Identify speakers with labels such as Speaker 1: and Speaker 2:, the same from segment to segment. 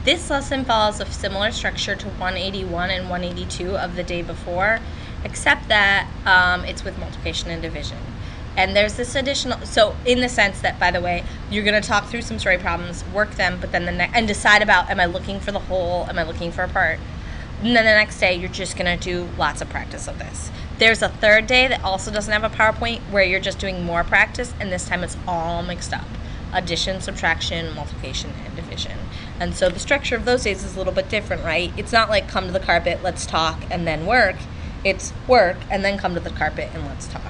Speaker 1: This lesson follows a similar structure to 181 and 182 of the day before, except that it's with multiplication and division. And there's this additional, so in the sense that, by the way, you're going to talk through some story problems, work them, but then and decide about, am I looking for the whole, am I looking for a part? And then the next day, you're just going to do lots of practice of this. There's a third day that also doesn't have a PowerPoint where you're just doing more practice, and this time it's all mixed up. Addition, subtraction, multiplication, and division. And so the structure of those days is a little bit different, right? It's not like come to the carpet, let's talk, and then work. It's work, and then come to the carpet, and let's talk.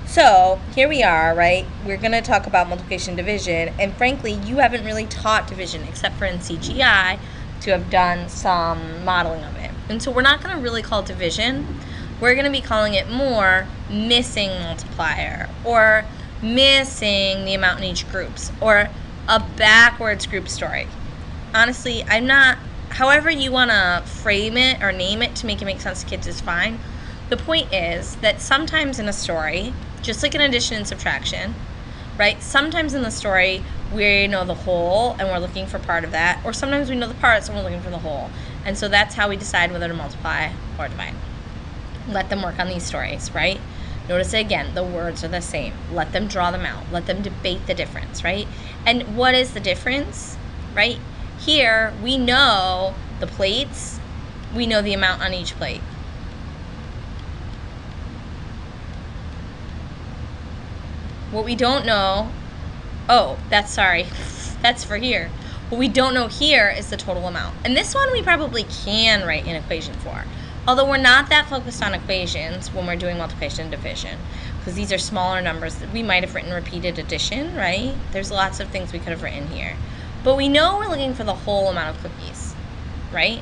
Speaker 1: So here we are, right? We're going to talk about multiplication and division, and frankly, you haven't really taught division except for in CGI to have done some modeling of it. And so we're not going to really call it division. We're going to be calling it more missing multiplier, or missing the amount in each groups, or a backwards group story. Honestly, I'm not, however you want to frame it or name it to make it make sense to kids is fine. The point is that sometimes in a story, just like in addition and subtraction, right? Sometimes in the story, we know the whole and we're looking for part of that, or sometimes we know the parts and we're looking for the whole. And so that's how we decide whether to multiply or divide. Let them work on these stories, right? Notice again, the words are the same. Let them draw them out. Let them debate the difference, right? And what is the difference, right? Here, we know the plates. We know the amount on each plate. What we don't know, that's for here. What we don't know here is the total amount. And this one we probably can write an equation for. Although we're not that focused on equations when we're doing multiplication and division, because these are smaller numbers that we might have written repeated addition, right? There's lots of things we could have written here. But we know we're looking for the whole amount of cookies, right?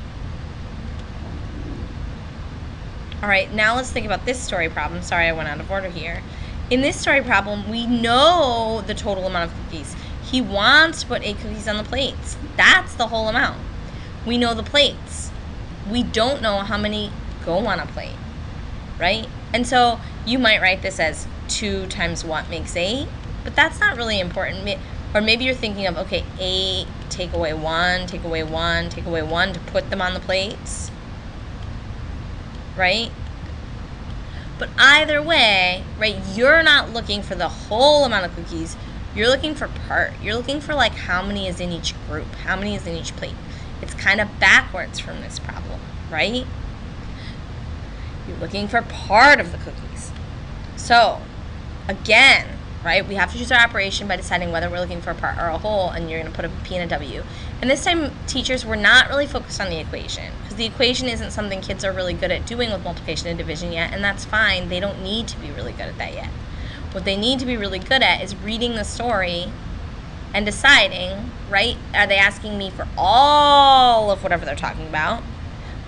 Speaker 1: All right, now let's think about this story problem. Sorry, I went out of order here. In this story problem, we know the total amount of cookies. He wants to put 8 cookies on the plates. That's the whole amount. We know the plates. We don't know how many go on a plate, right? And so you might write this as 2 times what makes 8, but that's not really important. Or maybe you're thinking of, okay, 8, take away 1, take away 1, take away 1 to put them on the plates, right? But either way, right, you're not looking for the whole amount of cookies. You're looking for part. You're looking for like how many is in each group, how many is in each plate. It's kind of backwards from this problem, right? You're looking for part of the cookies. So, again, right, we have to choose our operation by deciding whether we're looking for a part or a whole, and you're going to put a P and a W. And this time, teachers were not really focused on the equation, because the equation isn't something kids are really good at doing with multiplication and division yet, and that's fine. They don't need to be really good at that yet. What they need to be really good at is reading the story and deciding, right, are they asking me for all of whatever they're talking about,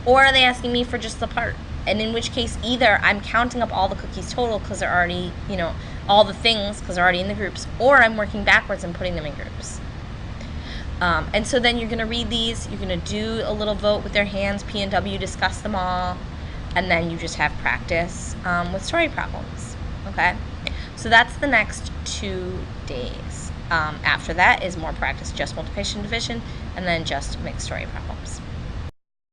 Speaker 1: or are they asking me for just the part? And in which case, either I'm counting up all the cookies total because they're already, all the things because they're already in the groups, or I'm working backwards and putting them in groups. And so then you're going to read these, you're going to do a little vote with their hands, P and W, discuss them all, and then you just have practice with story problems, okay? So that's the next 2 days. After that is more practice, just multiplication and division, and then just mixed story problems.